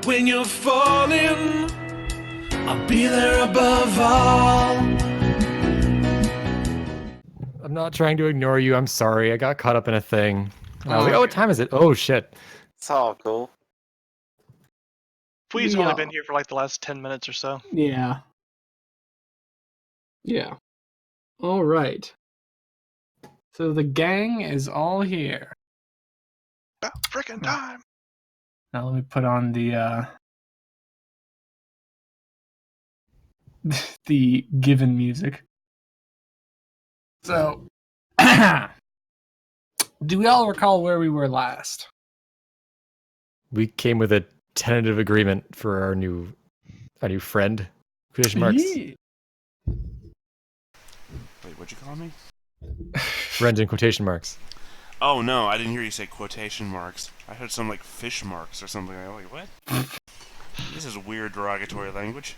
When you're falling, I'll be there above all. I'm not trying to ignore you. I'm sorry. I got caught up in a thing. And I was like, oh, what time is it? Oh, shit. It's all cool. We've only been here for like the last 10 minutes or so. Yeah. Yeah. All right. So the gang is all here. About freaking time. Now let me put on the the given music. So, do we all recall where we were last? We came with a tentative agreement for our new friend. Quotation marks. Yeah. Wait, what'd you call me? Friend in quotation marks. Oh no, I didn't hear you say quotation marks. I heard some like fish marks or something. I'm like, what? This is weird derogatory language.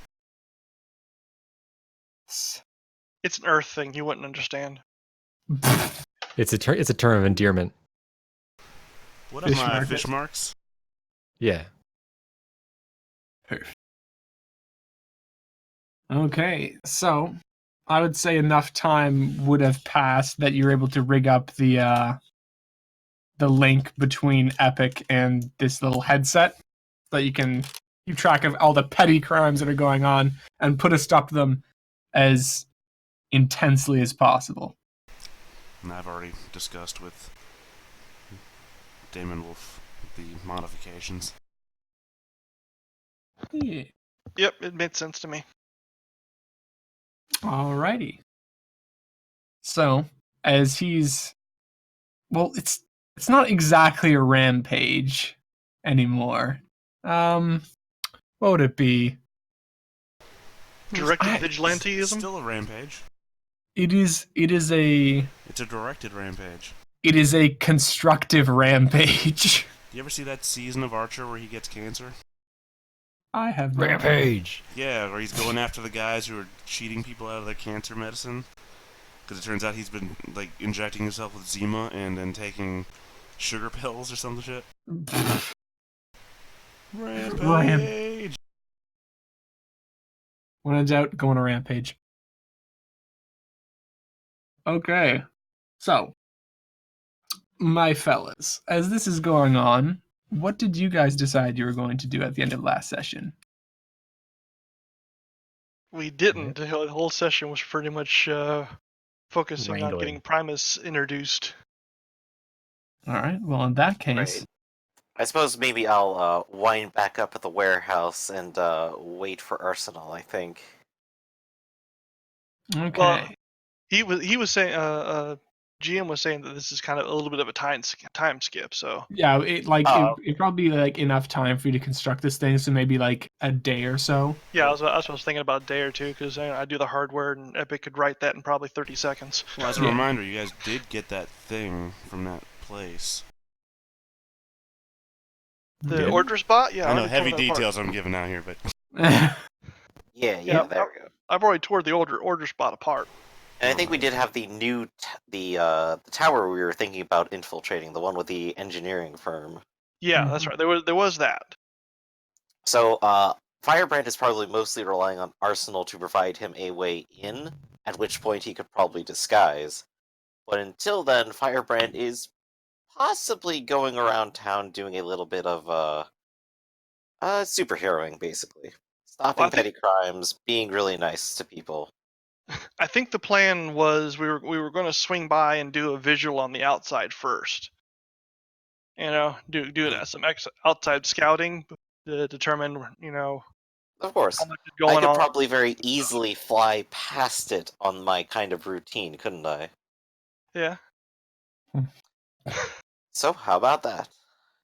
It's an Earth thing. You wouldn't understand. It's a term of endearment. What are my fish marks? Yeah. Okay, so I would say enough time would have passed that you're able to rig up the link between Epic and this little headset, so that you can keep track of all the petty crimes that are going on and put a stop to them as intensely as possible. And I've already discussed with Damon Wolf the modifications. Yeah. Yep, it made sense to me. Alrighty. So, as he's... Well, it's not exactly a rampage anymore. What would it be? Directed vigilanteism? Still a rampage. It is a... It's a directed rampage. It is a constructive rampage. You ever see that season of Archer where he gets cancer? I have not. Rampage. Yeah, where he's going after the guys who are cheating people out of their cancer medicine. Because it turns out he's been like injecting himself with Zima and then taking sugar pills or some shit. Rampage. When in doubt, go on a rampage. Okay, so my fellas, as this is going on, what did you guys decide you were going to do at the end of last session? We didn't. The whole session was pretty much focusing on Wrangling. getting Primus introduced. All right. Well, in that case, Right. I suppose maybe I'll wind back up at the warehouse and wait for Arsenal, I think. okay. Well, he was saying GM was saying that this is kind of a little bit of a time skip. So Yeah, Oh. it'd probably be like enough time for you to construct this thing, so maybe like a day or so. yeah, I was thinking about a day or two because I do the hardware and Epic could write that in probably 30 seconds. Well, as a Yeah. reminder, you guys did get that thing from that place. The Did? order spot, yeah. I know already heavy tore that apart. details I'm giving out here, but Yeah, Yeah, there we go. I've already tore the order spot apart. And I think we did have the new the tower we were thinking about infiltrating, the one with the engineering firm. Yeah, Mhm. that's right. There was that. So Firebrand is probably mostly relying on Arsenal to provide him a way in, at which point he could probably disguise. But until then, Firebrand is possibly going around town doing a little bit of superheroing, basically. Stopping Well, I petty crimes, being really nice to people. I think the plan was we were going to swing by and do a visual on the outside first. You know, do some outside scouting to determine Of course. how much is I going could on. probably very easily fly past it on my kind of routine, couldn't I? Yeah. So, how about that?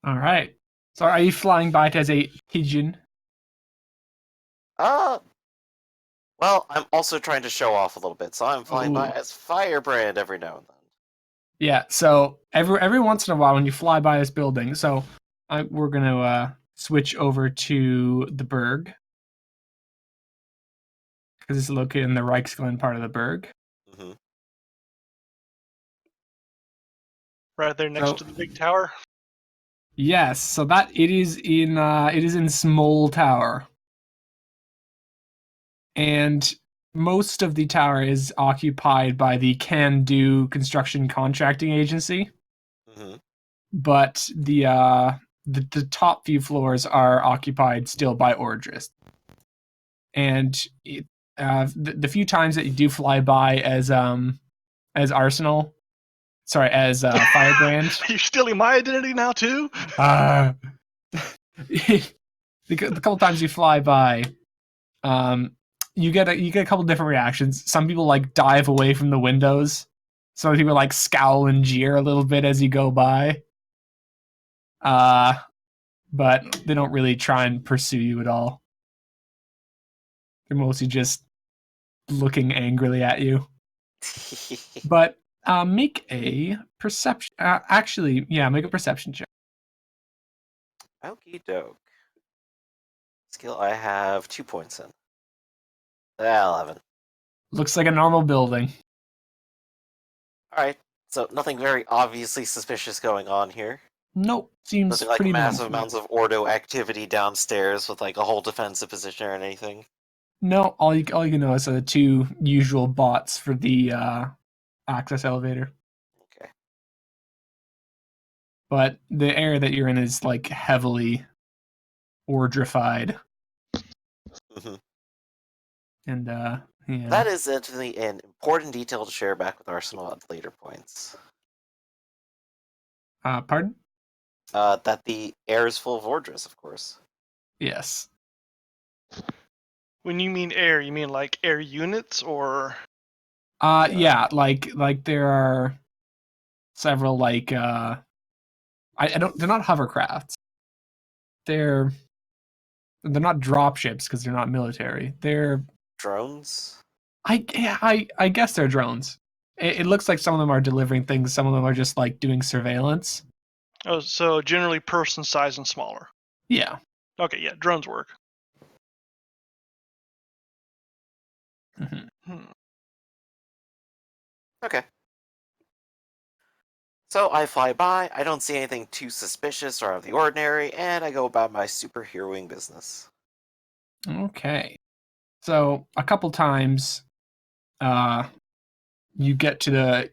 All right. So, are you flying by it as a pigeon? Well, I'm also trying to show off a little bit, so I'm flying by Ooh. as Firebrand every now and then. Yeah. So every once in a while, when you fly by this building, so we're gonna switch over to the Berg because it's located in the Reichsglen part of the Berg. hmm Right there next So- to the big tower. Yes, so that it is in Small Tower. And most of the tower is occupied by the Can Do construction contracting agency, Hmm. but the top few floors are occupied still by Ordris. And the few times that you do fly by as Arsenal, sorry, as Firebrand, Are you stealing my identity now too? the couple times you fly by, you get a couple different reactions. Some people like dive away from the windows. Some people like scowl and jeer a little bit as you go by. But they don't really try and pursue you at all. They're mostly just looking angrily at you. But make a perception. Make a perception check. Okie doke. Skill I have 2 points in. 11. Looks like a normal building. Alright, so nothing very obviously suspicious going on here. Nope, seems Nothing like pretty massive normal. amounts of Ordo activity downstairs with like a whole defensive position or anything. No, all you can notice are the two usual bots for the access elevator. Okay. But the area that you're in is like heavily ordrified. Hmm. And yeah. That is actually an important detail to share back with Arsenal at later points. Pardon? That the air is full of Ordris, of course. Yes. When you mean air, you mean like air units or? Yeah, like there are several like I don't, they're not hovercrafts. They're not dropships because they're not military. They're Drones? I guess they're drones. It looks like some of them are delivering things, some of them are just like doing surveillance. Oh, so generally person size and smaller. Yeah. Okay, yeah, drones work. Mm-hmm. Okay. So I fly by, I don't see anything too suspicious or out of the ordinary, and I go about my superheroing business. Okay. So a couple times you get to the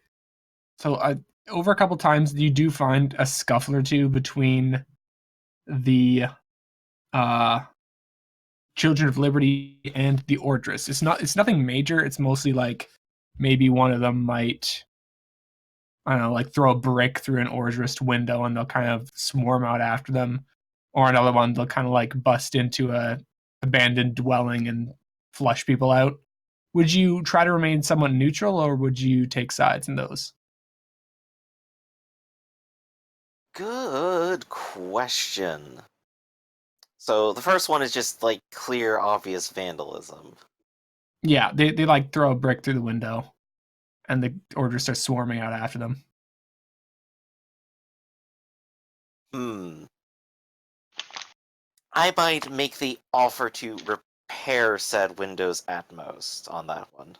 over a couple times you do find a scuffle or two between the Children of Liberty and the Ordris. It's nothing major. It's mostly like maybe one of them might, I don't know, like throw a brick through an Ordris window and they'll kind of swarm out after them. Or another one, they'll kind of like bust into a abandoned dwelling and flush people out. Would you try to remain somewhat neutral or would you take sides in those? Good question. So the first one is just like clear, obvious vandalism. Yeah, they like throw a brick through the window and the Orders start swarming out after them. I might make the offer to repair said windows at most on that one.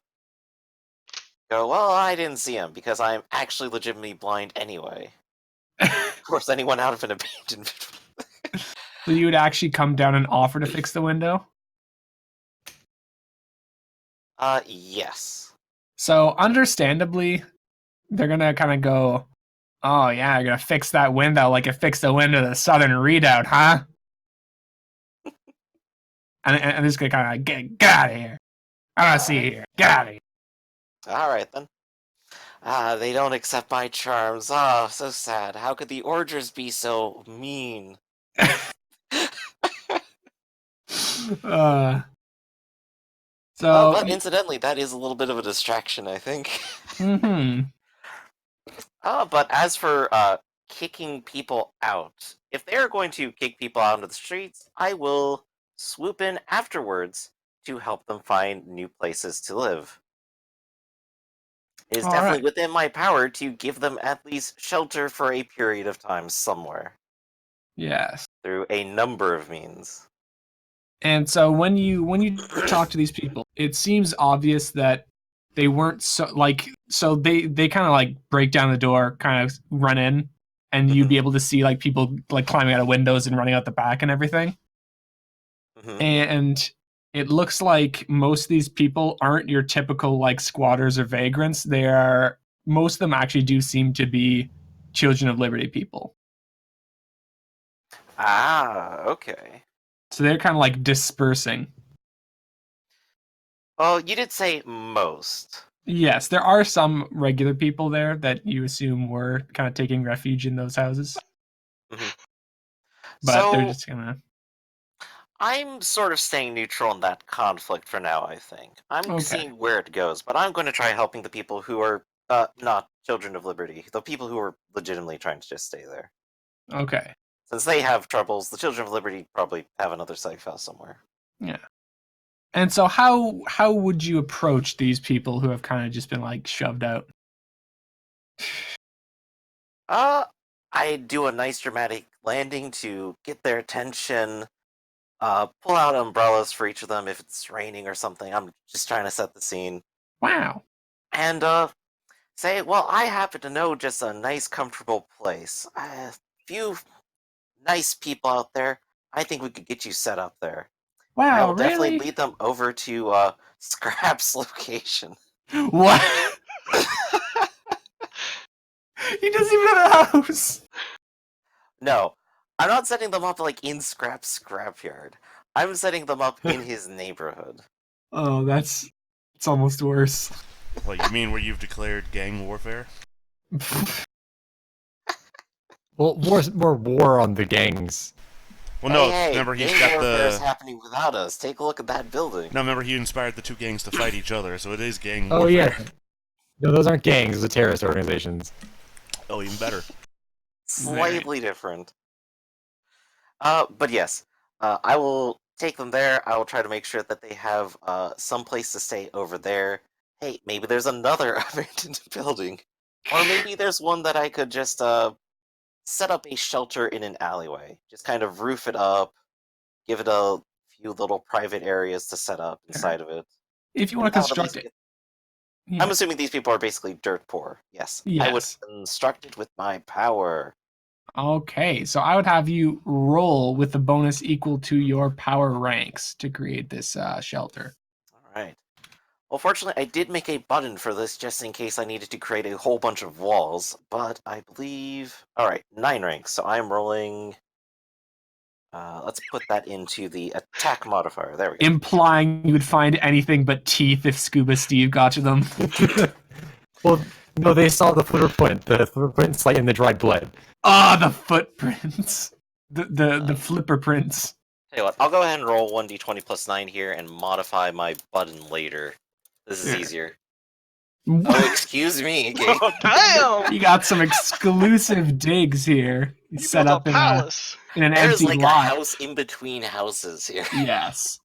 Go, well, I didn't see him because I'm actually legitimately blind anyway. Of course, anyone out of an abandoned. So you would actually come down and offer to fix the window? Yes. So understandably, they're gonna kind of go, "Oh yeah, you're gonna fix that window like you fixed the window of the Southern Redoubt, huh?" and this gonna kind of get out of here. I don't see you here. Get out of here. Alright then. They don't accept my charms. Oh, so sad. How could the Orders be so mean? So, but incidentally, that is a little bit of a distraction, I think. mm-hmm. But as for kicking people out, if they're going to kick people out into the streets, I will swoop in afterwards to help them find new places to live. It is definitely within my power to give them at least shelter for a period of time somewhere. Yes. Through a number of means. And so when you talk to these people, it seems obvious that they weren't so they kind of like break down the door, kind of run in, and you'd be able to see like people like climbing out of windows and running out the back and everything. Mhm. And it looks like most of these people aren't your typical like squatters or vagrants. They are, most of them actually do seem to be Children of Liberty people. Ah, okay. So they're kind of like dispersing. Well, you did say most. Yes, there are some regular people there that you assume were kind of taking refuge in those houses. Mhm. But they're So just gonna. I'm sort of staying neutral in that conflict for now, I think. I'm Okay. seeing where it goes, but I'm going to try helping the people who are not Children of Liberty, the people who are legitimately trying to just stay there. Okay. Since they have troubles, the Children of Liberty probably have another safe house somewhere. Yeah. And so how would you approach these people who have kind of just been like shoved out? I do a nice dramatic landing to get their attention, pull out umbrellas for each of them if it's raining or something. I'm just trying to set the scene. Wow. And, say, well, I happen to know just a nice, comfortable place. A few nice people out there. I think we could get you set up there. And I Wow, will definitely really? lead them over to, Scrap's location. What? He doesn't even have a house. No, I'm not setting them up, like, in Scrap's scrapyard. I'm setting them up in his neighborhood. Oh, it's almost worse. What, you mean where you've declared gang warfare? Well, more war on the gangs. Well, no, Hey, remember he's gang got warfare is the... happening without us. Take a look at that building. No, remember he inspired the two gangs to fight each other, so it is gang Oh warfare. yeah. No, those aren't gangs. Those are terrorist organizations. Oh, even better. Slightly different. But yes, I will take them there. I will try to make sure that they have some place to stay over there. Hey, maybe there's another abandoned building. Or maybe there's one that I could just set up a shelter in an alleyway. Just kind of roof it up, give it a few little private areas to set up inside of it. If you want to That would at construct least it. I'm assuming these people are basically dirt poor. Yes. I would Yes. construct it with my power. Okay, so I would have you roll with the bonus equal to your power ranks to create this shelter. Alright. Well, fortunately, I did make a button for this just in case I needed to create a whole bunch of walls, but I believe... Alright, 9 ranks, so I'm rolling... let's put that into the attack modifier. There we go. Implying you would find anything but teeth if Scuba Steve got you them. Well, no, they saw the footprint. The footprint's like in the dried blood. Ah, the footprints. The flipper prints. Tell you what, I'll go ahead and roll 1d20 plus 9 here and modify my button later. This is Yeah. easier. Oh, excuse me, game. Oh, damn! You got some exclusive digs here. You Set built up a in, palace. in an There's empty like a lot. house in between houses here. Yes.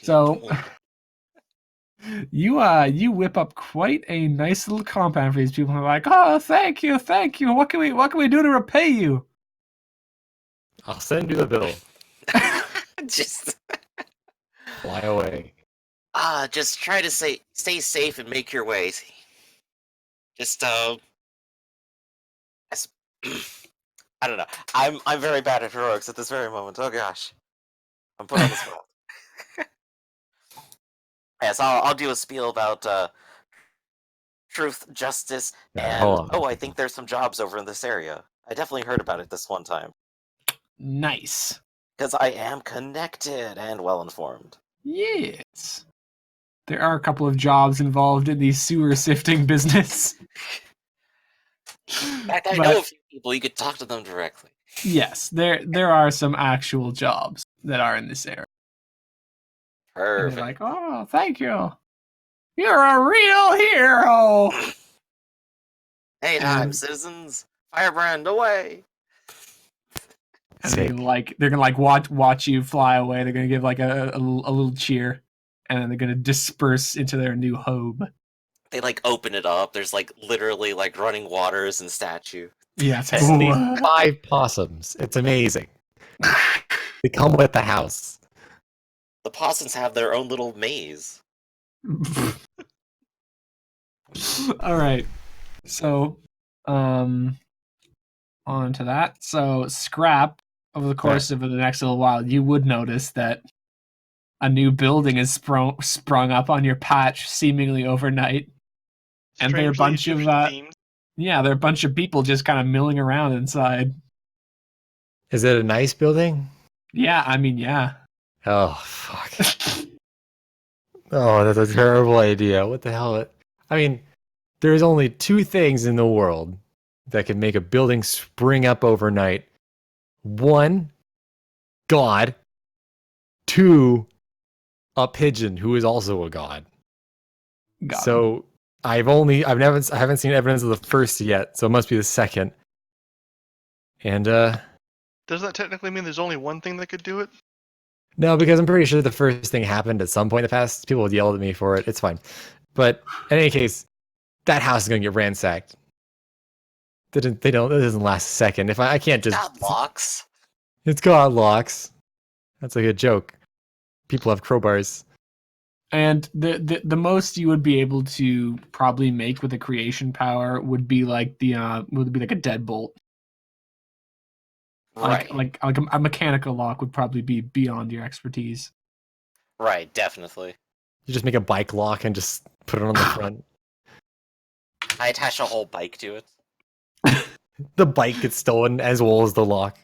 So you whip up quite a nice little compound for these people. Who are like, oh, thank you. What can we do to repay you? I'll send you the bill. just Fly away. just try to stay safe and make your way. Just as- I don't know. I'm very bad at heroics at this very moment. Oh gosh, I'm put on the spot. Yes, I'll do a spiel about truth, justice, Yeah, and hold on. I think there's some jobs over in this area. I definitely heard about it this one time Nice. because I am connected and well informed. Yes. There are a couple of jobs involved in the sewer sifting business. In fact, I But- know a few people. You could talk to them directly. Yes, there are some actual jobs that are in this area. And Perfect. they're like, oh, thank you. You're a real hero. Hey, time, and- citizens! Firebrand away! And Sick. they're gonna watch you fly away. They're gonna give like a little cheer, and then they're gonna disperse into their new home. They like open it up. There's like literally like running waters and statue. Yeah, it's It's these like, 5 possums. It's amazing. They come with the house. The possums have their own little maze. All right. So, on to that. So, Scrap, over the course of the next little while, you would notice that a new building is sprung up on your patch seemingly overnight. And there are a bunch of there are a bunch of people just kind of milling around inside. Is it a nice building? Yeah, I mean, yeah. Oh, fuck. Oh, that's a terrible idea. What the hell? I mean, there's only two things in the world that can make a building spring up overnight. One, God. Two, a pigeon who is also a god. So I haven't seen evidence of the first yet, so it must be the second. And does that technically mean there's only one thing that could do it? No, because I'm pretty sure the first thing happened at some point in the past. People would yell at me for it. It's fine. But in any case, that house is gonna get ransacked. It doesn't last a second. If I can't just Got locks. It's got locks. That's like a joke. People have crowbars. And the most you would be able to probably make with a creation power would be like a deadbolt. Right. Like a mechanical lock would probably be beyond your expertise. Right, definitely. You just make a bike lock and just put it on the front. I attach a whole bike to it. The bike gets stolen as well as the lock.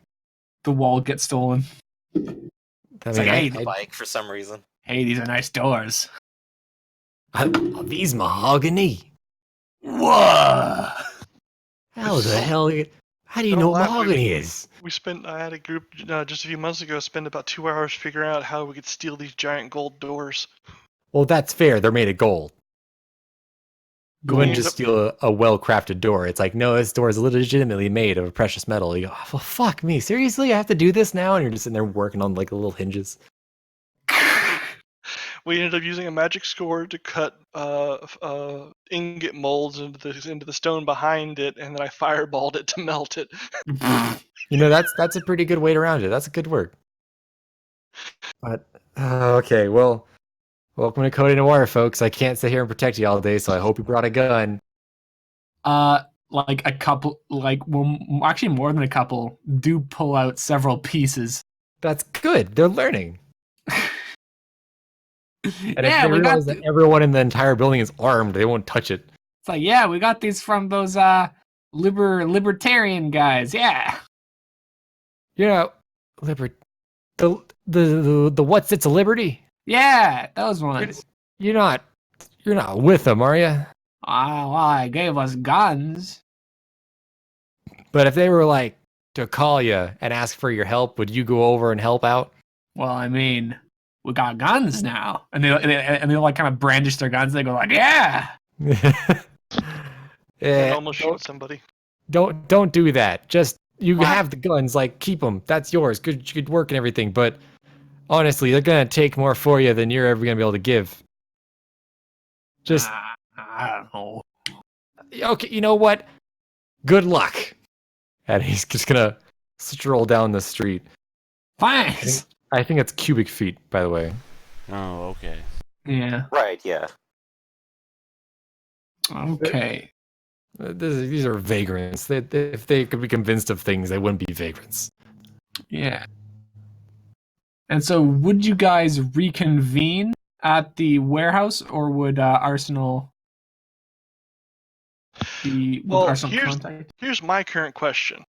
The wall gets stolen. The bike for some reason. Hey, these are nice doors. Are these mahogany? Whoa! How the hell? How do you know what mahogany is? I had a group just a few months ago spend about 2 hours figuring out how we could steal these giant gold doors. Well, that's fair. They're made of gold. You wouldn't just steal a well-crafted door. It's like, no, this door is legitimately made of a precious metal. You go, oh, well, fuck me. Seriously? I have to do this now? And you're just sitting there working on like the little hinges. We ended up using a magic score to cut ingot molds into the stone behind it, and then I fireballed it to melt it. That's a pretty good way around it. That's a good work. But okay, well, welcome to Code Noir, folks. I can't sit here and protect you all day, so I hope you brought a gun. Like a couple, actually more than a couple, do pull out several pieces. That's good. They're learning. And if they realize that everyone in the entire building is armed, they won't touch it. It's like, yeah, we got these from those libertarian guys. Yeah. The what's it's a liberty? Yeah, those ones. You're not with them, are you? Well, gave us guns. But if they were like to call you and ask for your help, would you go over and help out? Well, I mean, we got guns now, and they like kind of brandish their guns. They go like, yeah. Almost shoot somebody. Don't do that. Just have the guns, like keep them. That's yours. Good work and everything. But honestly, they're gonna take more for you than you're ever gonna be able to give. Just I don't know. Okay, you know what? Good luck. And he's just gonna stroll down the street. Thanks. I think it's cubic feet, by the way. Oh, okay. Yeah. Right, yeah. Okay. These are vagrants. If they could be convinced of things, they wouldn't be vagrants. Yeah. And so, would you guys reconvene at the warehouse, or would Arsenal be? Well, Arsenal here's my current question.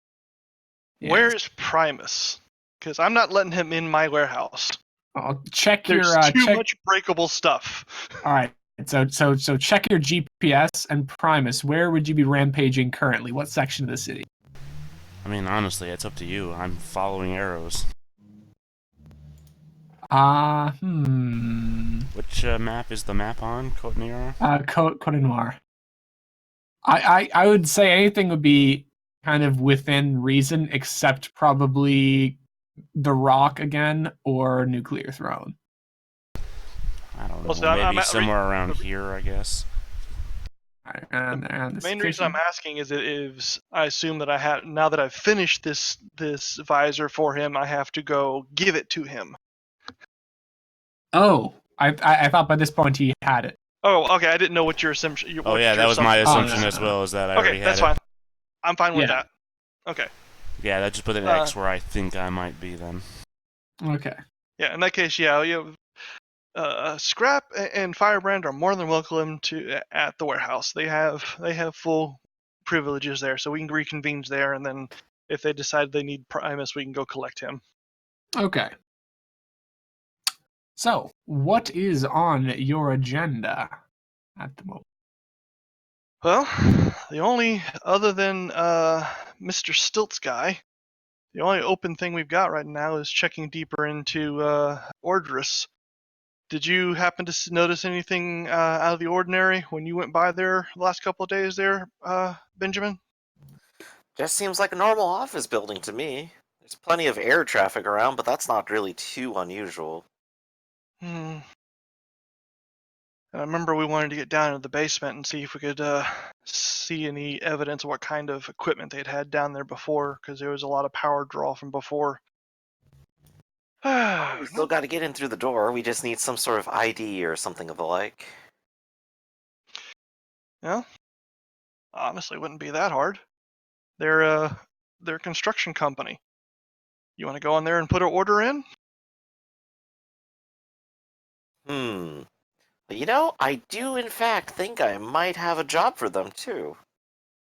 Yeah. Where is Primus? Because I'm not letting him in my warehouse. I'll check There's your too much breakable stuff. All right. So check your GPS and Primus. Where would you be rampaging currently? What section of the city? I mean, honestly, it's up to you. I'm following arrows. Which map is the map on? Côte Noire? Côte Noire. I would say anything would be kind of within reason, except probably the Rock again or Nuclear Throne. I don't know. Maybe somewhere around here, I guess. The main reason I'm asking is I assume that now that I've finished this visor for him, I have to go give it to him. Oh, I thought by this point he had it. Oh, okay. I didn't know what your assumption. Oh yeah, that was my assumption as well. Is that I already Okay, had that's it. fine. I'm fine with Yeah. that. Okay. Yeah, that just put an X where I think I might be then. Okay. Yeah. In that case, yeah. Scrap and Firebrand are more than welcome to at the warehouse. They have full privileges there, so we can reconvene there, and then if they decide they need Primus, we can go collect him. Okay. So, what is on your agenda at the moment? Well, the only other than Mr. Stilts guy, the only open thing we've got right now is checking deeper into Ordrus. Did you happen to notice anything out of the ordinary when you went by there the last couple of days there, Benjamin? Just seems like a normal office building to me. There's plenty of air traffic around, but that's not really too unusual. Hmm. And I remember we wanted to get down into the basement and see if we could see any evidence of what kind of equipment they'd had down there before, because there was a lot of power draw from before. We still gotta get in through the door. We just need some sort of ID or something of the like. Well, honestly, it wouldn't be that hard. They're a construction company. You want to go in there and put an order in? But you know, I do in fact think I might have a job for them too.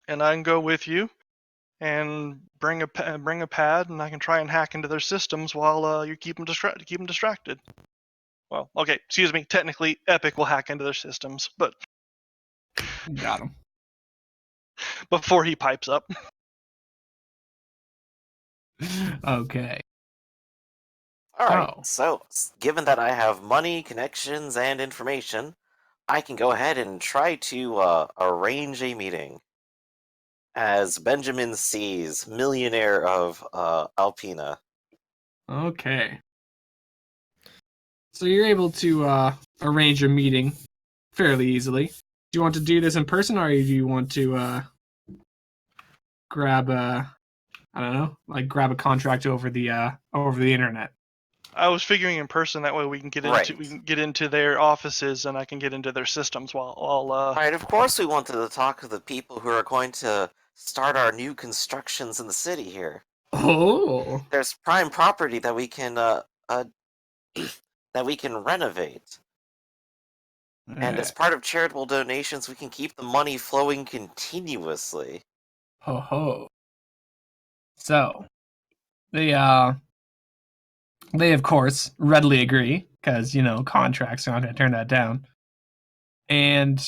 And I can go with you and bring a pad, and I can try and hack into their systems while you keep them distracted. Well, okay, excuse me. Technically, Epic will hack into their systems, but Got him. before he pipes up. Okay. Alright, Oh. so given that I have money, connections, and information, I can go ahead and try to arrange a meeting. As Benjamin Sees, millionaire of Alpina. Okay. So you're able to arrange a meeting fairly easily. Do you want to do this in person, or do you want to grab a, I don't know, like grab a contract over the internet? I was figuring in person, that way we can get into their offices, and I can get into their systems while Right, of course we wanted to talk to the people who are going to start our new constructions in the city here. Oh. There's prime property that we can that we can renovate. And as part of charitable donations, we can keep the money flowing continuously. Ho ho. So they of course readily agree, because contracts are not going to turn that down, and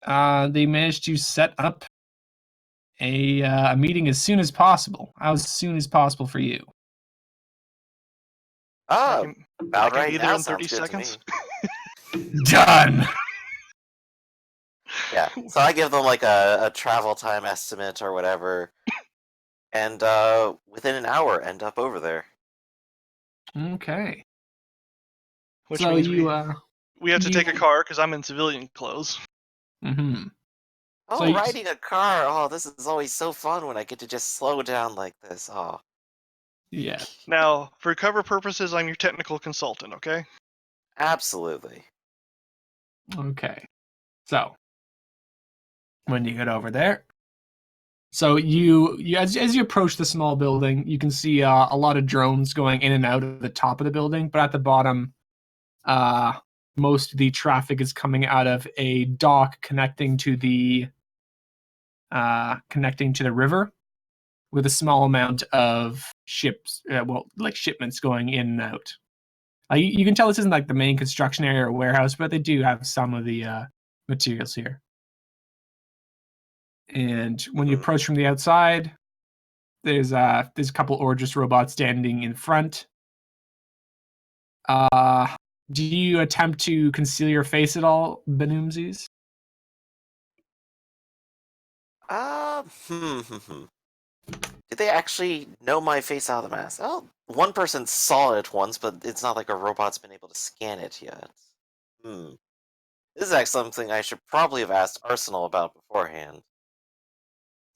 they managed to set up a meeting as soon as possible. How soon as possible for you? Ah, I about can right be there now in 30 sounds good to me. seconds. Done. Yeah, so I give them like a travel time estimate or whatever, and within an hour end up over there. Okay. Which So means we have to take a car because I'm in civilian clothes. Mm-hmm. Oh, So riding a car! Oh, this is always so fun when I get to just slow down like this. Oh. Yeah. Now, for cover purposes, I'm your technical consultant, okay? Absolutely. Okay. So when you get over there, so you as you approach the small building, you can see a lot of drones going in and out of the top of the building, but at the bottom, most of the traffic is coming out of a dock connecting to the river, with a small amount of ships, like shipments going in and out. You can tell this isn't like the main construction area or warehouse, but they do have some of the materials here. And when you approach from the outside, there's a couple Orgis robots standing in front. Do you attempt to conceal your face at all, Benumzis? Did they actually know my face out of the mask? Oh, one person saw it once, but it's not like a robot's been able to scan it yet. This is actually something I should probably have asked Arsenal about beforehand.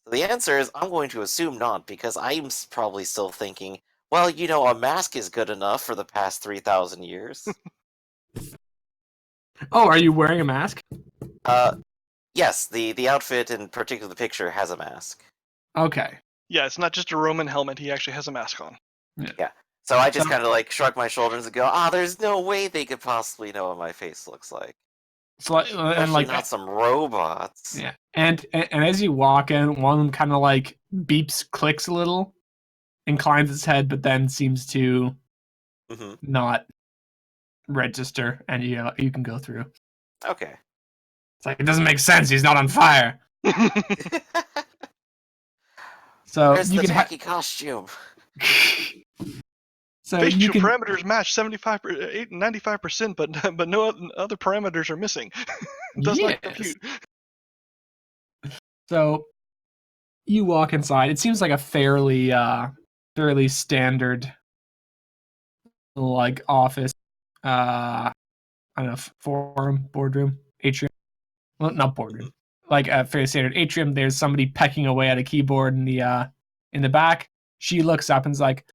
So the answer is I'm going to assume not, because I'm probably still thinking, well, you know, a mask is good enough for the past 3,000 years. Oh, are you wearing a mask? Yes, the outfit in particular the picture has a mask. Okay. Yeah, it's not just a Roman helmet. He actually has a mask on. So I just So- kind of like shrug my shoulders and go, there's no way they could possibly know what my face looks like. So, and Especially like, not some robots. yeah, and as you walk in, one of them kind of like beeps, clicks a little, inclines its head, but then seems to Hmm. not register, and you can go through. Okay. It's like it doesn't make sense. He's not on fire. So Where's you the can tacky costume? so you Facial can parameters match 95%, but no other parameters are missing. Does not yes. compute. So you walk inside. It seems like a fairly standard like office. I don't know, forum, boardroom, atrium. Well, not boardroom. Like a fairly standard atrium. There's somebody pecking away at a keyboard in the back. She looks up and's like,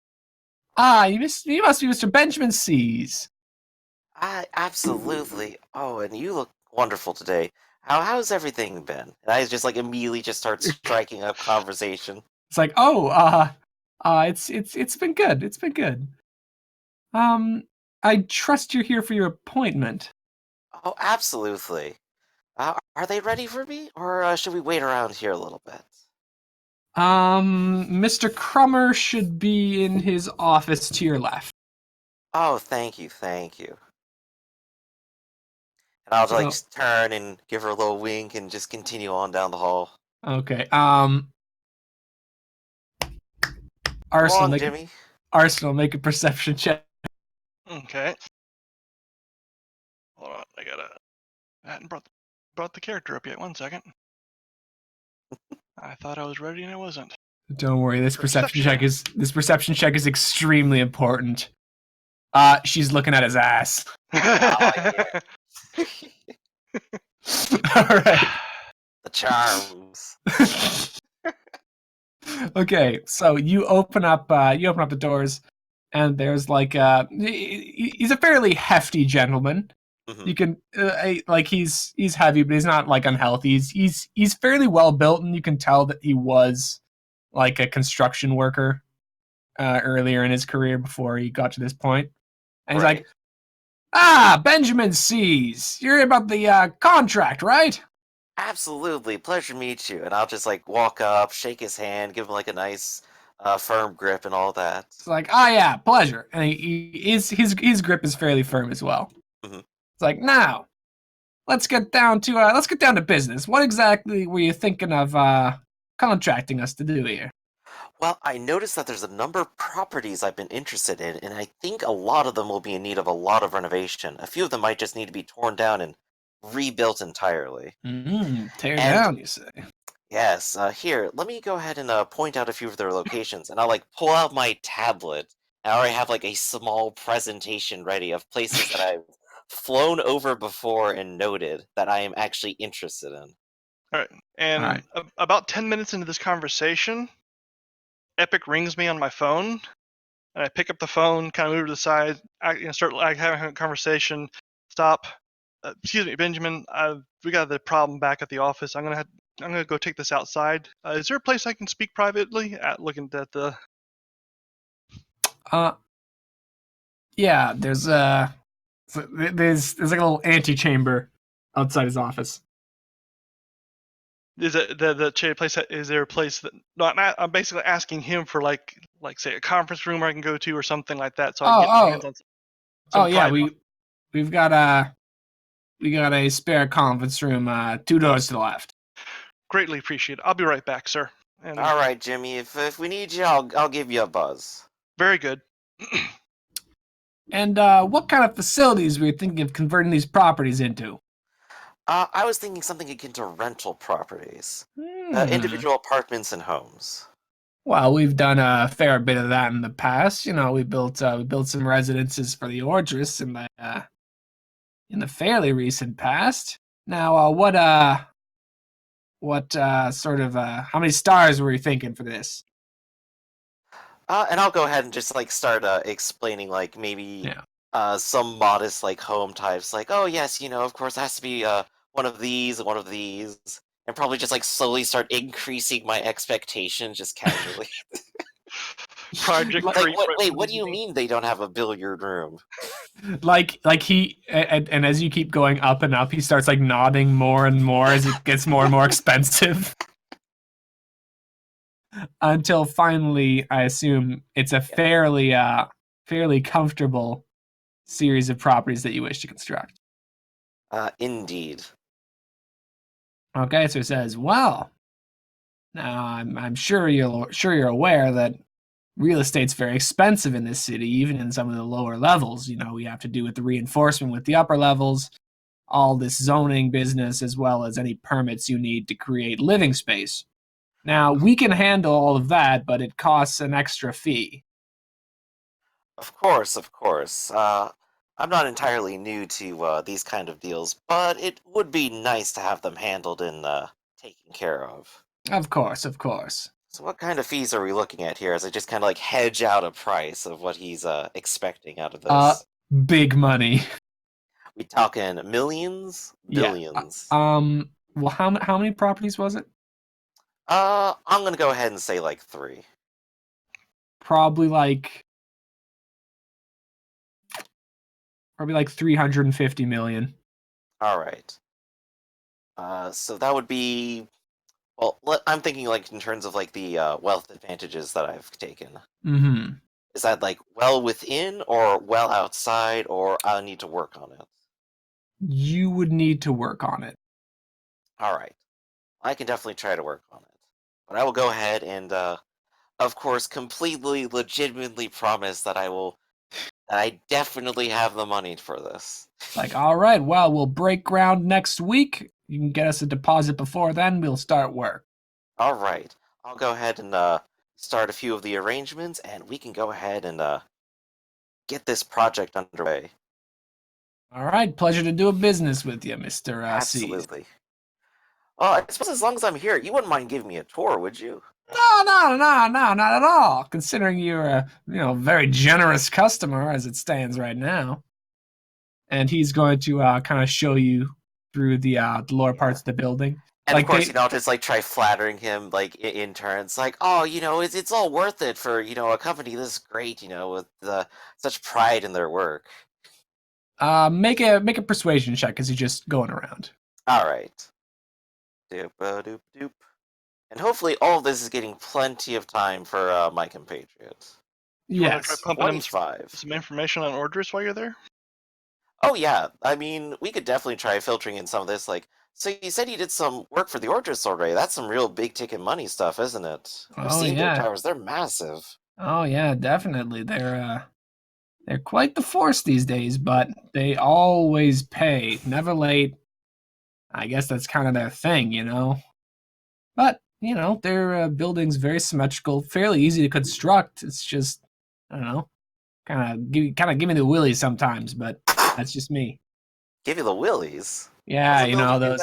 you must be Mr. Benjamin Seas. Absolutely. Oh, and you look wonderful today. How's everything been? And I just like immediately just start striking up conversation. It's like, it's been good. It's been good. I trust you're here for your appointment. Oh, absolutely. Are they ready for me, or should we wait around here a little bit? Mr. Crummer should be in his office to your left. Oh, thank you, thank you. And I'll like So, just turn and give her a little wink and just continue on down the hall. okay. Come on, Jimmy. Arsenal, make a perception check. Okay. Hold on, I hadn't brought the character up yet. 1 second. I thought I was ready and I wasn't. Don't worry, this perception Perception. check is extremely important. She's looking at his ass. yeah. All right. The charms. Okay, so you open up the doors, and there's like he's a fairly hefty gentleman. Mhm. You can like he's heavy, but he's not like unhealthy. He's fairly well built, and you can tell that he was like a construction worker earlier in his career before he got to this point. And he's Right. like, Benjamin Seas, you're about the contract, right? Absolutely. Pleasure to meet you. And I'll just like walk up, shake his hand, give him like a nice firm grip and all that. It's like, yeah, pleasure. And his grip is fairly firm as well. Mhm. It's like, now, let's get down to business. What exactly were you thinking of contracting us to do here? Well, I noticed that there's a number of properties I've been interested in, and I think a lot of them will be in need of a lot of renovation. A few of them might just need to be torn down and rebuilt entirely. Tear And- down, you say? Yes, here, let me go ahead and point out a few of their locations, and I'll like pull out my tablet. I already have like a small presentation ready of places that I've flown over before and noted that I am actually interested in. All right. And All right. About 10 minutes into this conversation, Epic rings me on my phone, and I pick up the phone, kind of move to the side, start having a conversation. Stop. Excuse me, Benjamin. We got the problem back at the office. I'm gonna go take this outside. Is there a place I can speak privately? Looking at the. Yeah, there's like a little antechamber outside his office. Is it the place? Is there a place that? No, I'm basically asking him for like say a conference room where I can go to or something like that, so I can get my hands on. Some Yeah, private- we've got a spare conference room 2 doors to the left. Greatly appreciate it. I'll be right back, sir. And All right, Jimmy. If we need you, I'll give you a buzz. very good. And what kind of facilities were you thinking of converting these properties into? I was thinking something akin to rental properties, Hmm. individual apartments and homes. Well, we've done a fair bit of that in the past. You know, we built some residences for the Ordris in the fairly recent past. Now, what sort of how many stars were you thinking for this? And I'll go ahead and just like start explaining like maybe Yeah. some modest like home types, like, oh yes, of course it has to be one of these and one of these, and probably just like slowly start increasing my expectations just casually. Project Like- Like, what? Wait, What what did do you mean they don't have a billiard room? like he and as you keep going up and up, he starts like nodding more and more as it gets more and more expensive. Until finally, I assume it's a fairly comfortable series of properties that you wish to construct. Indeed. Okay, so it says, well, now I'm sure you're aware that real estate's very expensive in this city, even in some of the lower levels. We have to do with the reinforcement with the upper levels, all this zoning business, as well as any permits you need to create living space. Now, we can handle all of that, but it costs an extra fee. Of course, of course. I'm not entirely new to these kind of deals, but it would be nice to have them handled and taken care of. Of course, of course. So what kind of fees are we looking at here as I just kind of like hedge out a price of what he's expecting out of this? Big money. We talking millions? Yeah. Billions? Well, how many properties was it? I'm gonna go ahead and say like 3. Probably like 350 million. Alright. So that would be... Well, I'm thinking like in terms of like the wealth advantages that I've taken. Mm-hmm. Is that like well within or well outside, or I'll need to work on it? You would need to work on it. Alright. I can definitely try to work on it. But I will go ahead and, of course, completely legitimately promise that I definitely have the money for this. Like, all right, well, we'll break ground next week. You can get us a deposit before then. We'll start work. Alright. I'll go ahead and start a few of the arrangements, and we can go ahead and get this project underway. All right, pleasure to do a business with you, Mr. C. Absolutely. I suppose as long as I'm here, you wouldn't mind giving me a tour, would you? No, not at all. Considering you're a very generous customer as it stands right now. And he's going to kind of show you through the lower parts of the building. And Like of course, they- I'll just like try flattering him like in turns, like, oh, it's all worth it for a company this great, with such pride in their work. Make a persuasion check because he's just going around. All right. Doop doop doop. And hopefully, all of this is getting plenty of time for my compatriot. You want to try Yes. pumping him 25. some information on Ordris while you're there? Oh yeah, I mean, we could definitely try filtering in some of this. Like, so you said you did some work for the Orchard already. That's some real big ticket money stuff, isn't it? I've Oh, seen their yeah. towers; they're massive. Oh yeah, definitely. They're quite the force these days, but they always pay, never late. I guess that's kind of their thing, But their building's very symmetrical, fairly easy to construct. It's just I don't know, kind of give me the willies sometimes, but that's just me. Give you the willies. Yeah, How's a building do those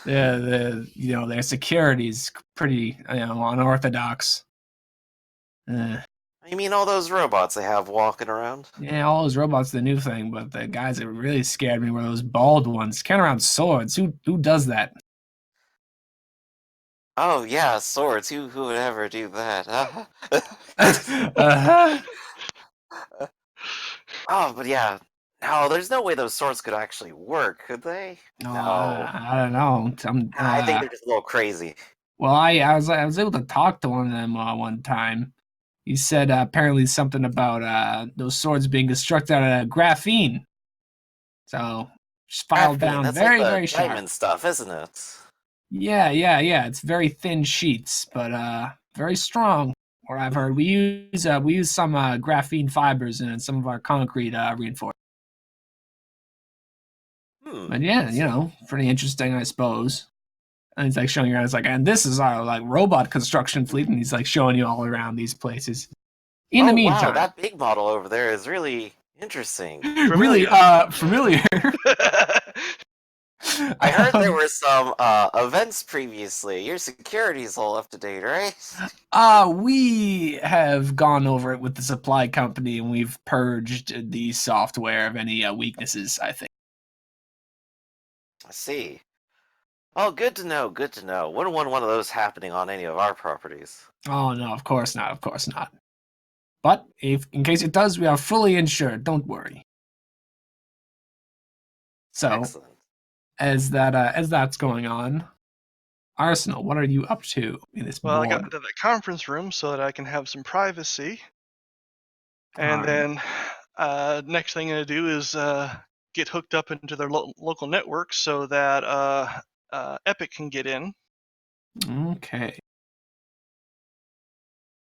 that? their security's pretty unorthodox. You mean all those robots they have walking around? Yeah, all those robots are the new thing, but the guys that really scared me were those bald ones carrying around swords. Who does that? Oh yeah, swords. Who would ever do that? uh-huh. Oh, but yeah. No, there's no way those swords could actually work, could they? No, No. I don't know. I think they're just a little crazy. Well, I was able to talk to one of them one time. He said apparently something about those swords being constructed out of graphene. So just filed Graphene, down that's very like the very sharp. diamond stuff, isn't it? Yeah. It's very thin sheets, but very strong. Or I've heard we use some graphene fibers in some of our concrete reinforcement. But yeah, pretty interesting, I suppose. And he's like showing you around. It's like, and this is our like robot construction fleet, and he's like showing you all around these places. In the meantime, wow, that big model over there is really interesting. really familiar. I heard there were some events previously. Your security's all up to date, right? We have gone over it with the supply company, and we've purged the software of any weaknesses, I think. I see. Oh, good to know, good to know. Wouldn't want one of those happening on any of our properties. Oh, no, of course not, of course not. But if in case it does, we are fully insured. Don't worry. So, Excellent. as that's going on, Arsenal, what are you up to in this Well, I got board? into the conference room so that I can have some privacy. And Alright. then next thing I'm going to do is get hooked up into their local network so that Epic can get in. Okay.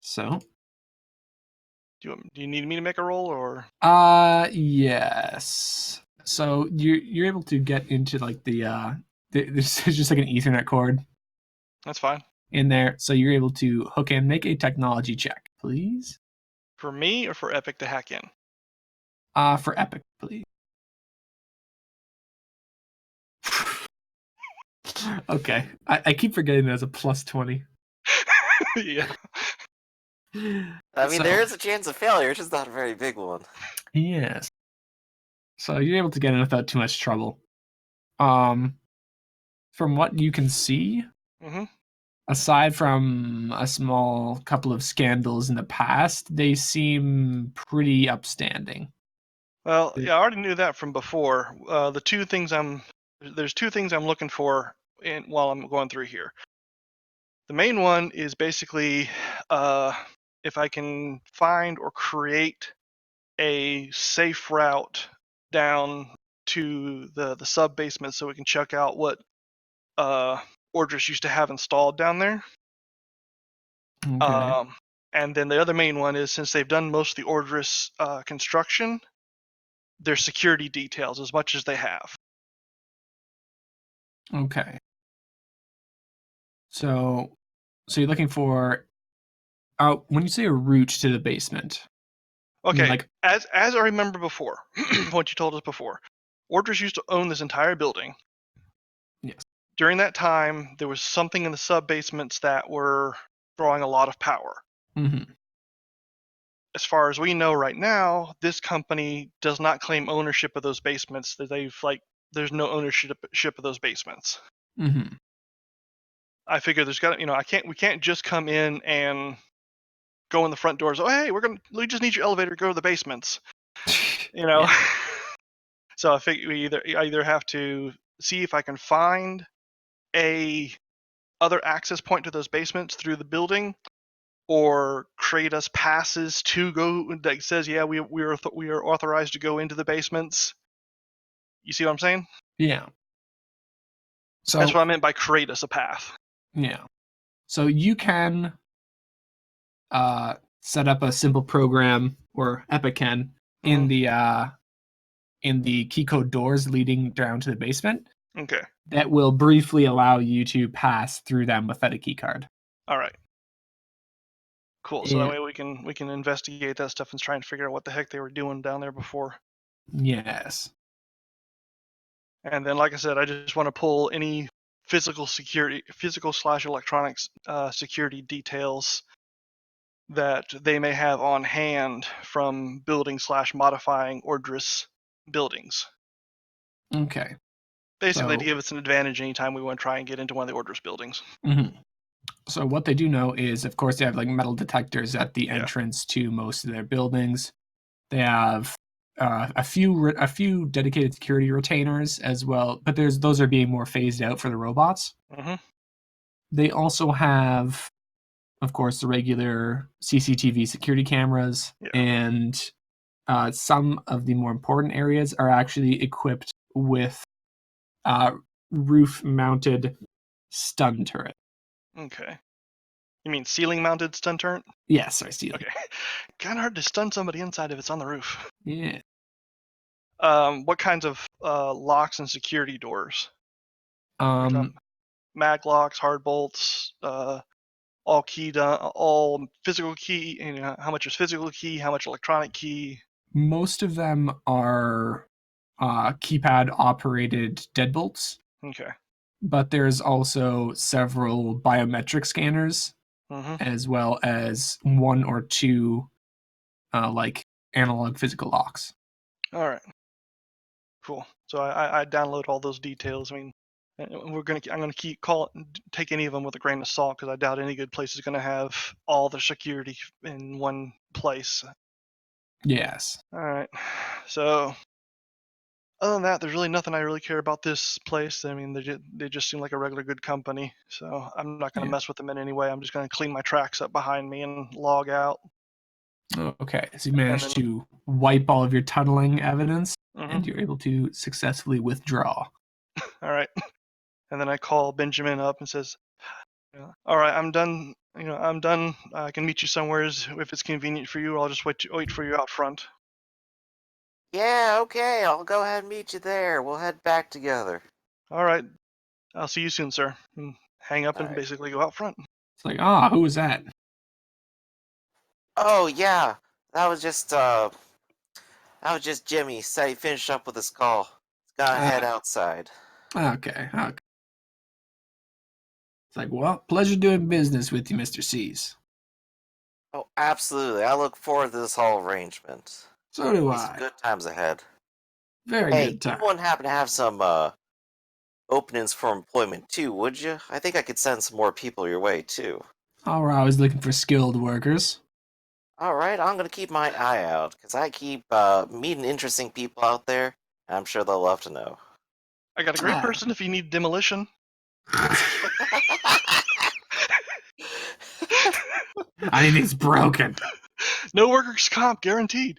So, Do you need me to make a roll or? yes. So you're able to get into like there's just like an Ethernet cord That's fine. in there, so you're able to hook in. Make a technology check, please. For me or for Epic to hack in? For Epic, please. Okay, I keep forgetting there's a plus 20. Yeah. I mean, So- there is a chance of failure, it's just not a very big one. Yes. So you're able to get in without too much trouble. From what you can see, Mm-hmm. aside from a small couple of scandals in the past, they seem pretty upstanding. Well, yeah, I already knew that from before. There's two things I'm looking for while I'm going through here. The main one is basically if I can find or create a safe route down to the sub basement so we can check out what Ordris used to have installed down there. Okay. And then the other main one is since they've done most of the Ordris construction, their security details as much as they have. Okay. So you're looking for when you say a route to the basement. you mean Okay, like as I remember before, what you told us before, Ordris used to own this entire building. yes. During that time, there was something in the sub basements that were drawing a lot of power. Mm-hmm. As far as we know right now, this company does not claim ownership of those basements. There's no ownership of those basements. Mm-hmm. I figure we can't just come in and go in the front doors. Oh, hey, we just need your elevator to go to the basements. Yeah. So I figure I either have to see if I can find a other access point to those basements through the building, or create us passes to go that says, yeah, we are authorized to go into the basements. You see what I'm saying? Yeah. So That's what I meant by create us a path. yeah. So you can set up a simple program, or Epic can, in the key code doors leading down to the basement Okay. that will briefly allow you to pass through them without a key card. All right. Cool. So that Yeah. way we can investigate that stuff and try and figure out what the heck they were doing down there before. Yes. And then, like I said, I just want to pull any physical/electronics security details that they may have on hand from building/modifying Ordris buildings. Okay. Basically, to So- give us an advantage anytime we want to try and get into one of the Ordris buildings. Mm-hmm. So what they do know is, of course, they have like metal detectors at the Yeah. entrance to most of their buildings. They have a few dedicated security retainers as well, but those are being more phased out for the robots. Mm-hmm. They also have, of course, the regular CCTV security cameras, Yeah. and some of the more important areas are actually equipped with roof-mounted stun turret. Okay. You mean ceiling-mounted stun turret? Yes, I see. Okay. Kind of hard to stun somebody inside if it's on the roof. Yeah. What kinds of locks and security doors? Mag locks, hard bolts, all physical key. How much is physical key? How much electronic key? Most of them are keypad operated deadbolts. Okay. But there's also several biometric scanners, Mm-hmm. as well as 1 or 2 like analog physical locks. All right. Cool. So I download all those details. I mean, I'm gonna take any of them with a grain of salt because I doubt any good place is gonna have all the security in one place. Yes. All right. So other than that, there's really nothing I really care about this place. I mean, they just seem like a regular good company. So I'm not gonna Yeah. mess with them in any way. I'm just gonna clean my tracks up behind me and log out. Okay, so you managed then- to wipe all of your tunneling evidence, Mhm. and you're able to successfully withdraw. All right. And then I call Benjamin up and says, "All right, I'm done. I'm done. I can meet you somewhere if it's convenient for you. I'll just wait for you out front." Yeah, okay, I'll go ahead and meet you there. We'll head back together. All right. I'll see you soon, sir. And hang up and Alright. basically go out front. It's like, who was that? Oh yeah, that was just Jimmy. Said he finished up with his call. He's gotta head outside. Okay. It's like, well, pleasure doing business with you, Mr. C's. Oh, absolutely. I look forward to this whole arrangement. So do Be some I. good times ahead. Very Hey, good you time. wouldn't happen to have some openings for employment too, would you? I think I could send some more people your way too. We're always looking for skilled workers. Alright, I'm gonna keep my eye out, because I keep meeting interesting people out there, and I'm sure they'll love to know. I got a great Ah. person if you need demolition. I mean, it's broken. No workers' comp guaranteed.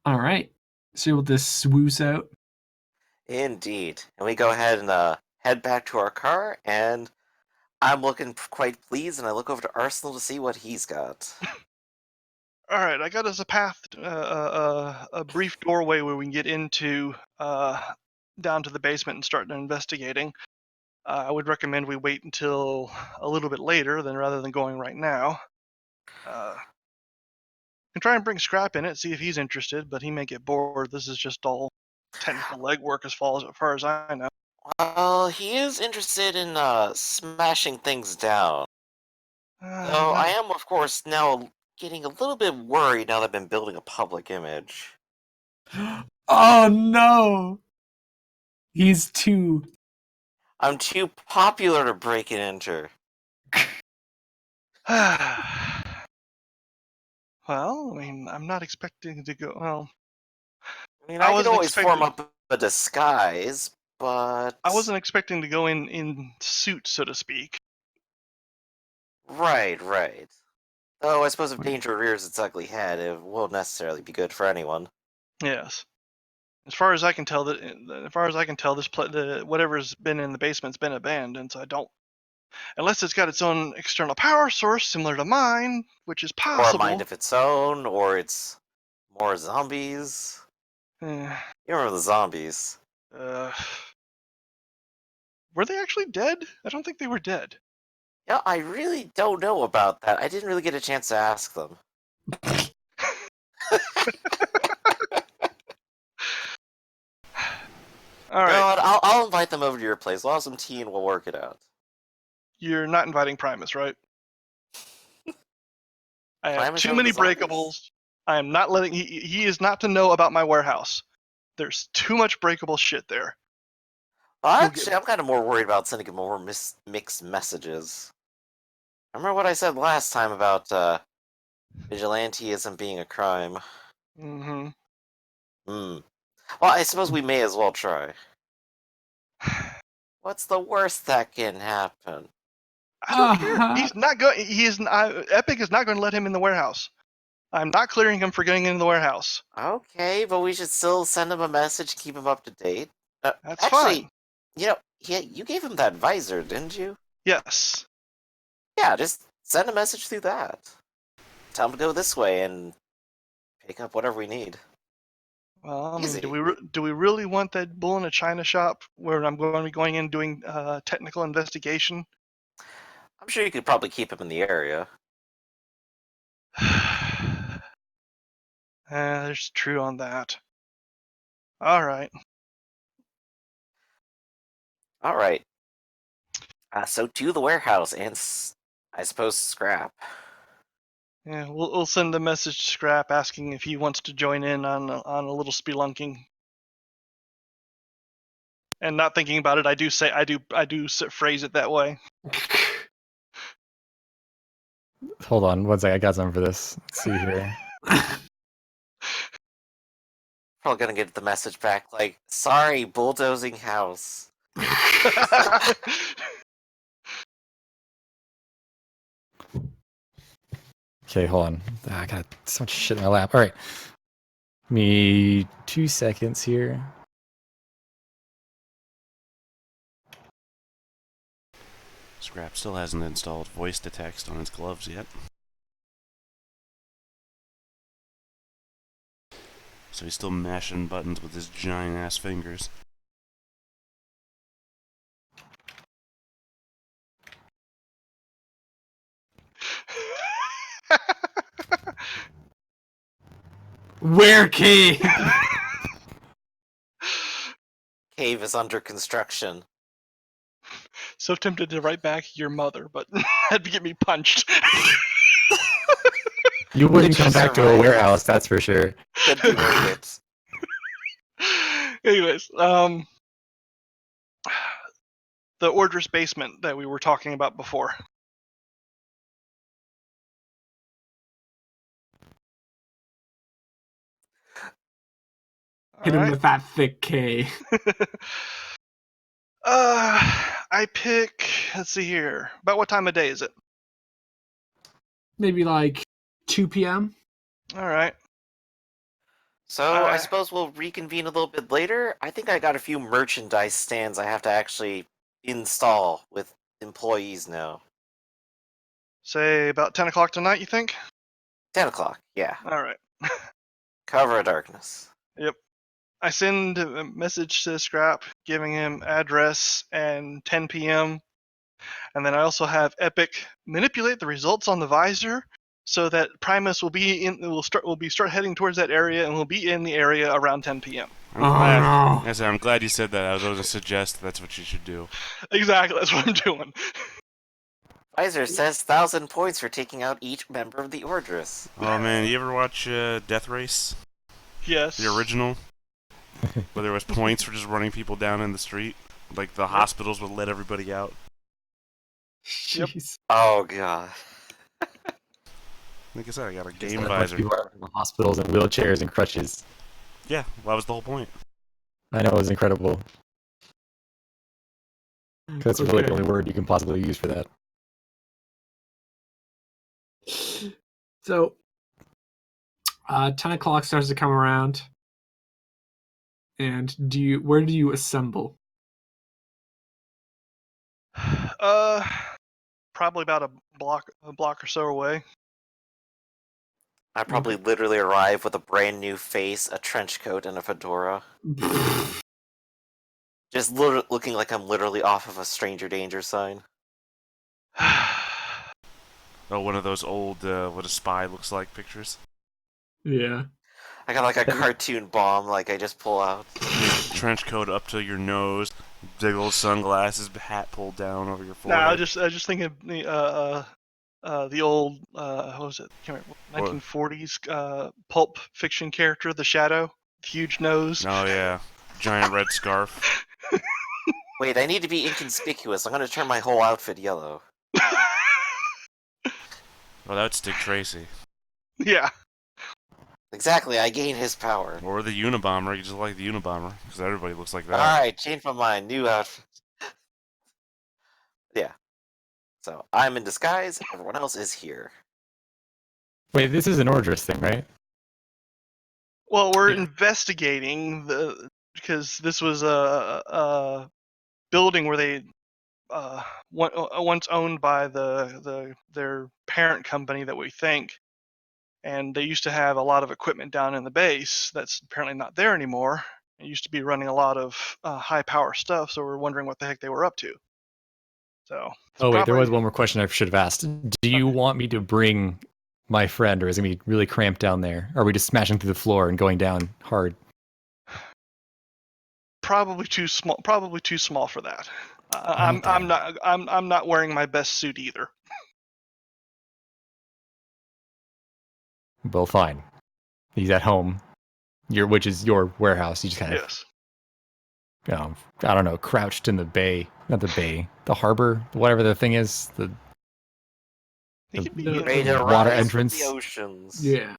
All right. So you'll just swoosh out. Indeed. And we go ahead and head back to our car, and I'm looking quite pleased, and I look over to Arsenal to see what he's got. All right, I got us a path, a brief doorway where we can get into down to the basement and start investigating. I would recommend we wait until a little bit later, rather than going right now. Can try and bring Scrap in it, see if he's interested, but he may get bored. This is just all technical legwork as far as I know. Well, he is interested in smashing things down. Though I am, of course, now getting a little bit worried now that I've been building a public image. Oh no! He's too. I'm too popular to break and enter. Well, I mean, I'm not expecting to go. Well, I mean, I I could wasn't always form expecting. up a disguise, but... I wasn't expecting to go in suit, so to speak. Right. Though I suppose if danger rears its ugly head, it won't necessarily be good for anyone. Yes. As far as I can tell, whatever's been in the basement's been abandoned. So I don't, unless it's got its own external power source similar to mine, which is Or a possible. mind of its own, or it's more zombies. Eh, You remember the zombies. were they actually dead? I don't think they were dead. Yeah, I really don't know about that. I didn't really get a chance to ask them. All right, I'll invite them over to your place. We'll have some tea and we'll work it out. you're not inviting Primus, right? I have Primus too over many the zombies? breakables. I am not letting. He is not to know about my warehouse. There's too much breakable shit there. Well, He'll actually, I'm kind of more worried about sending him more mixed messages. Remember what I said last time about vigilanteism being a crime? Mm-hmm. Hmm. Well, I suppose we may as well try. What's the worst that can happen? I don't care. He's not going. Epic is not going to let him in the warehouse. I'm not clearing him for getting into the warehouse. Okay, but we should still send him a message, keep him up to date. That's Actually, fine. you gave him that visor, didn't you? Yes. Yeah, just send a message through that. Tell him to go this way and pick up whatever we need. Well, I mean, Easy. do we really want that bull in a china shop where I'm going to be going in doing technical investigation? I'm sure you could probably keep him in the area. There's true on that. All right. All right. So to the warehouse and I suppose scrap. Yeah, we'll send a message to Scrap asking if he wants to join in on a little spelunking. And not thinking about it, I do phrase it that way. Hold on, one second. I got something for this. Let's see here. Probably gonna get the message back like, "Sorry, bulldozing house." Okay, hold on. I got so much shit in my lap. All right. Me 2 seconds here. Scrap still hasn't installed voice to text on his gloves yet. So he's still mashing buttons with his giant ass fingers. Where cave? Cave is under construction. So tempted to write back your mother, but had to get me punched. You wouldn't come back to a Survive. warehouse, that's for sure. Could be worth it. Anyways, the Ordress basement that we were talking about before. Hit him with that thick K. I pick. Let's see here. About what time of day is it? Maybe like 2 p.m. All right. So I suppose we'll reconvene a little bit later. I think I got a few merchandise stands I have to actually install with employees now. Say about 10 o'clock tonight, you think? 10 o'clock, yeah. All right. Cover of darkness. Yep. I send a message to Scrap giving him address and 10 p.m. And then I also have Epic manipulate the results on the visor so that Primus will start heading towards that area and will be in the area around 10 p.m. I'm glad you said that. I was going to suggest that's what you should do. Exactly, that's what I'm doing. Pfizer says 1,000 points for taking out each member of the Ordress. Oh man, you ever watch Death Race? Yes. The original? Where there was points for just running people down in the street? Like the hospitals would let everybody out? Yep. Jeez. Oh god. Like I said, I got a Just game let a bunch of visor. people are in the hospitals and wheelchairs and crutches. Yeah, well, that was the whole point. I know, it was incredible. That's really the only word you can possibly use for that. So, 10 o'clock starts to come around. And where do you assemble? Probably about a block or so away. I probably literally arrive with a brand new face, a trench coat, and a fedora. Just looking like I'm literally off of a Stranger Danger sign. Oh, one of those old, what a spy looks like pictures. Yeah. I got like a cartoon bomb, like I just pull out. Trench coat up to your nose, big old sunglasses, hat pulled down over your Nah, forehead. I was just thinking the old what was it? 1940s pulp fiction character, the Shadow, huge nose. Oh yeah, giant red scarf. Wait, I need to be inconspicuous. I'm gonna turn my whole outfit yellow. Well, that would stick Tracy. Yeah. Exactly, I gain his power. Or the Unabomber, you just like the Unabomber, because everybody looks like that. Alright, change my mind. New outfit. Yeah. So, I'm in disguise, everyone else is here. Wait, this is an Ordress thing, right? Well, we're investigating because this was a building where they once owned by their parent company that we think, and they used to have a lot of equipment down in the base that's apparently not there anymore. It used to be running a lot of high power stuff, so we're wondering what the heck they were up to. So. Oh wait, there was one more question I should have asked. Do you want me to bring my friend, or is it gonna be really cramped down there? Or are we just smashing through the floor and going down hard? Probably too small. Probably too small for that. Oh, I'm not. I'm not wearing my best suit either. Well, fine. He's at home, which is your warehouse. You just kind of, Yes. I don't know, crouched in the bay, not the bay, the harbor, whatever the thing is, the He could be the- in Ready to water rise with entrance. the oceans. Yeah.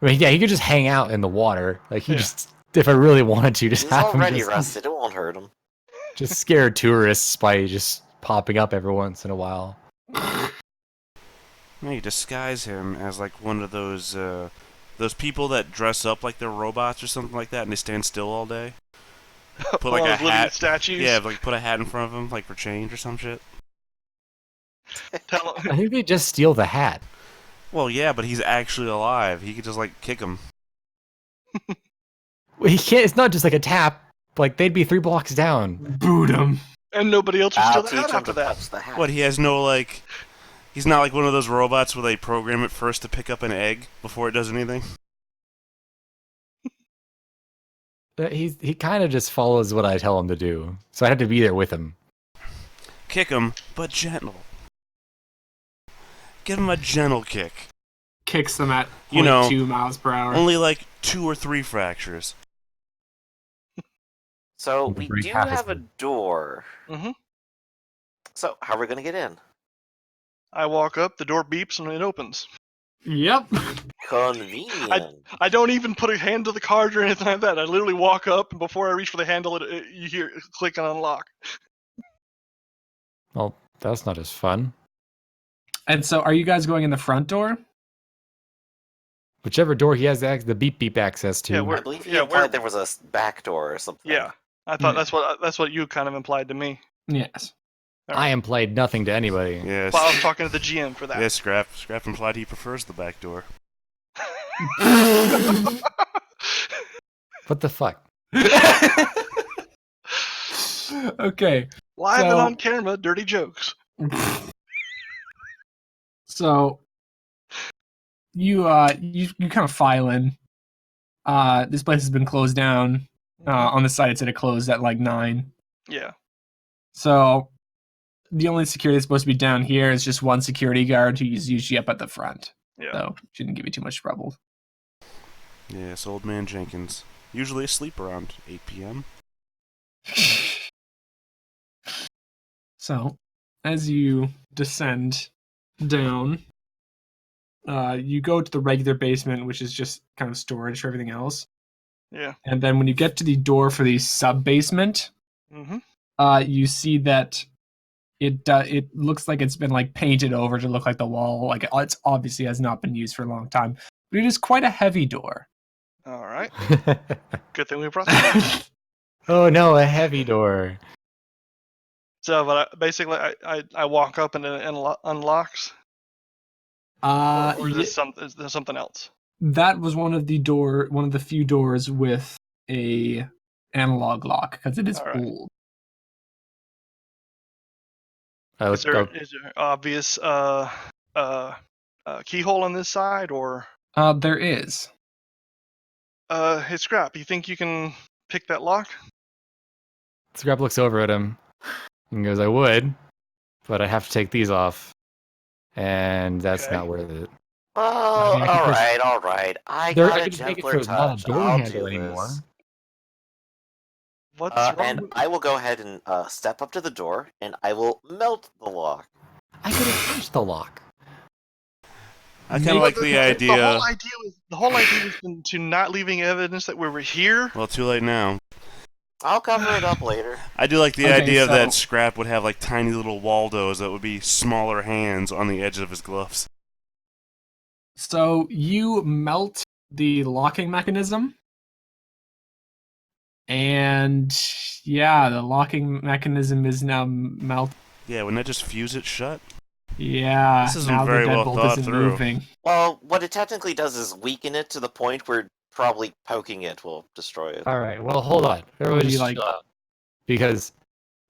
I mean, yeah, he could just hang out in the water. Like he Yeah. just, if I really wanted to, just He's have him already just, rusted. It won't hurt him. just scare tourists by just popping up every once in a while. No, you disguise him as like one of those people that dress up like they're robots or something like that, and they stand still all day. Put like One a of those living hat. statues. Yeah, like put a hat in front of him, like for change or some shit. Tell I think they just steal the hat. Well, yeah, but he's actually alive. He could just like kick him. Well, he can't. It's not just like a tap. Like they'd be 3 blocks down. Boot him. and nobody else will I'll steal the teach hat him after to that. touch the hat. What? He has no like. He's not like one of those robots where they program it first to pick up an egg before it does anything. He kind of just follows what I tell him to do. So I had to be there with him. Kick him, but gentle. Give him a gentle kick. Kicks them at You know, 0.2 miles per hour. Only like 2 or 3 fractures. So You can we break do half his have a head. door. hmm So how are we gonna get in? I walk up, the door beeps, and it opens. Yep. Convenient. I don't even put a hand to the card or anything like that. I literally walk up, and before I reach for the handle, you hear it click and unlock. Well, that's not as fun. And so, are you guys going in the front door? Whichever door he has the beep beep access to. Yeah, I believe he yeah, implied we're- there was a back door or something. Yeah, I thought Yeah. that's what you kind of implied to me. Yes. I implied nothing to anybody. Yes. Well, I was talking to the GM for that. Yes, Scrap implied he prefers the back door. What the fuck? Okay. Live and So- on camera, dirty jokes. So you kind of file in. This place has been closed down. On the site it said it closed at like 9. Yeah. So the only security that's supposed to be down here is just one security guard who's usually up at the front. Yeah. So shouldn't give you too much trouble. Yes, old man Jenkins. Usually asleep around 8 p.m. So as you descend down, you go to the regular basement, which is just kind of storage for everything else. Yeah. And then when you get to the door for the sub basement, Mm-hmm. you see that it looks like it's been like painted over to look like the wall. Like it's obviously has not been used for a long time, but it is quite a heavy door. All right. Good thing we brought that. Oh no, a heavy door. So, but basically, I walk up and it unlocks. Or is this something else? That was one of the few doors with a analog lock because it is All right. old. Is there obvious keyhole on this side, or There is. hey Scrap, you think you can pick that lock? Scrap looks over at him and goes, I would, but I have to take these off. And that's Okay. not worth it. Oh, I mean, I can just- all right. I There- got I a can make it gentler so it's not a touch. door I'll handle do anymore. this. What's wrong And with I will go ahead and step up to the door, and I will melt the lock. I could have punched the lock. I kind of like the idea. The whole idea was to not leaving evidence that we were here. Well, too late now. I'll cover it up later. I do like the Okay, idea so- that Scrap would have like tiny little Waldos that would be smaller hands on the edge of his gloves. So you melt the locking mechanism. And yeah, the locking mechanism is now melted. Yeah, wouldn't that just fuse it shut? Yeah, This isn't now very the well deadbolt thought isn't through. moving. Well, what it technically does is weaken it to the point where probably poking it will destroy it. All right, well, hold on. Everybody you just like- chill out. Because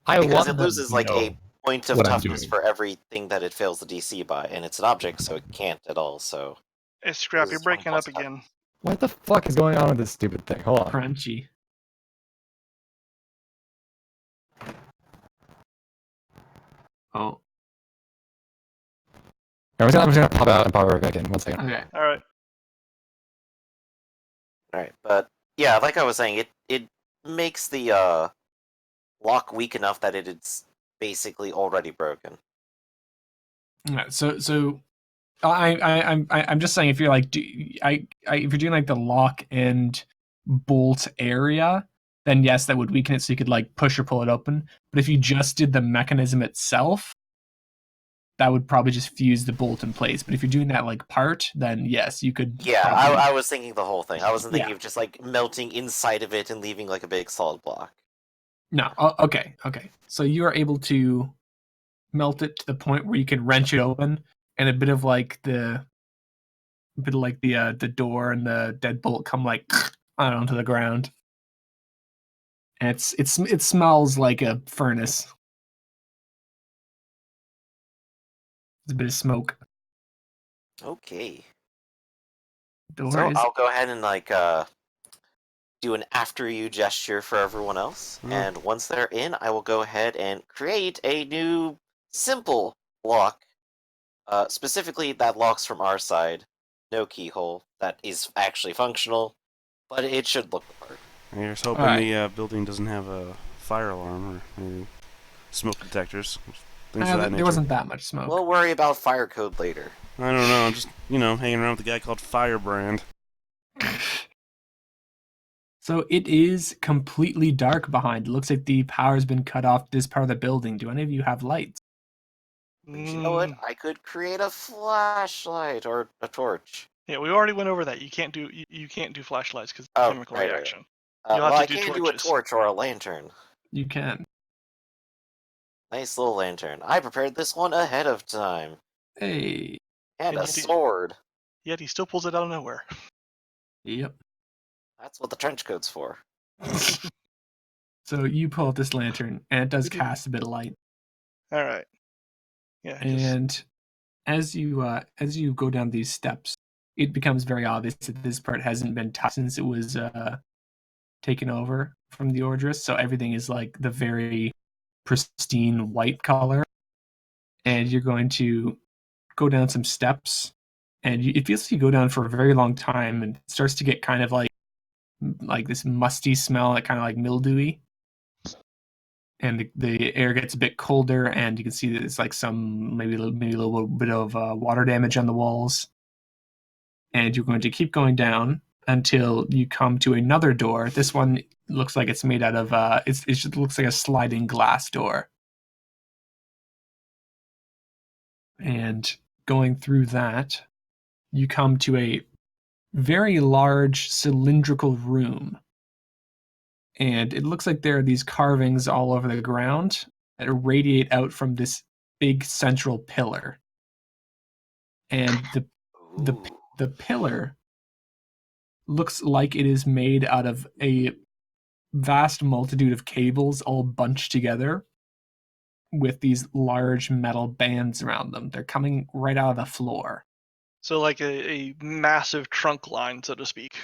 I Because want it them loses to like know. a point of what I'm toughness doing. for everything that it fails the DC by, and it's an object, so it can't at all. So Hey, Scrap, This you're is breaking 1 up plus 5. again. What the fuck is going on with this stupid thing? Hold on. Crunchy. Oh, I'm just gonna pop out and pop right back in. 1 second. okay. All right. Alright, but yeah, like I was saying, it makes the lock weak enough that it's basically already broken. Yeah, so I'm just saying if you're like if you're doing like the lock and bolt area, then yes, that would weaken it so you could like push or pull it open. But if you just did the mechanism itself, that would probably just fuse the bolt in place. But if you're doing that like part, then yes, you could. Yeah, probably, I was thinking the whole thing. I wasn't thinking Yeah. of just like melting inside of it and leaving like a big solid block. No. Okay. So you are able to melt it to the point where you can wrench it open, and a bit of like the door and the deadbolt come like onto the ground, and it smells like a furnace. There's a bit of smoke. Okay. Door So is I'll go ahead and like do an after you gesture for everyone else, Mm. and once they're in, I will go ahead and create a new simple lock. Specifically, that locks from our side. No keyhole. That is actually functional, but it should look the part. You're just hoping Alright. the building doesn't have a fire alarm or any smoke detectors. Things of that there nature. wasn't that much smoke. We'll worry about fire code later. I don't know. I'm just, hanging around with a guy called Firebrand. So it is completely dark behind. It looks like the power's been cut off this part of the building. Do any of you have lights? But you know what? Mm, I could create a flashlight or a torch. yeah, we already went over that. You can't do flashlights because Oh, chemical right. reaction. You'll Well, have I to do can do a torches. torch or a lantern. You can. Nice little lantern. I prepared this one ahead of time. Hey. And a And you do- sword. Yet he still pulls it out of nowhere. Yep. That's what the trench coat's for. So you pull out this lantern, and it does We did- cast a bit of light. All right. Yeah. And as you go down these steps, it becomes very obvious that this part hasn't been touched since it was taken over from the Ordris. So everything is like the very pristine white color. And you're going to go down some steps, and it feels like you go down for a very long time, and it starts to get kind of like this musty smell, like kind of like mildewy. And the air gets a bit colder, and you can see that it's like some maybe a little bit of water damage on the walls. And you're going to keep going down until you come to another door. This one looks like it's made out of it just looks like a sliding glass door. And going through that, you come to a very large cylindrical room. And it looks like there are these carvings all over the ground that radiate out from this big central pillar. And Ooh. the pillar looks like it is made out of a vast multitude of cables all bunched together with these large metal bands around them. They're coming right out of the floor. So like a massive trunk line, so to speak.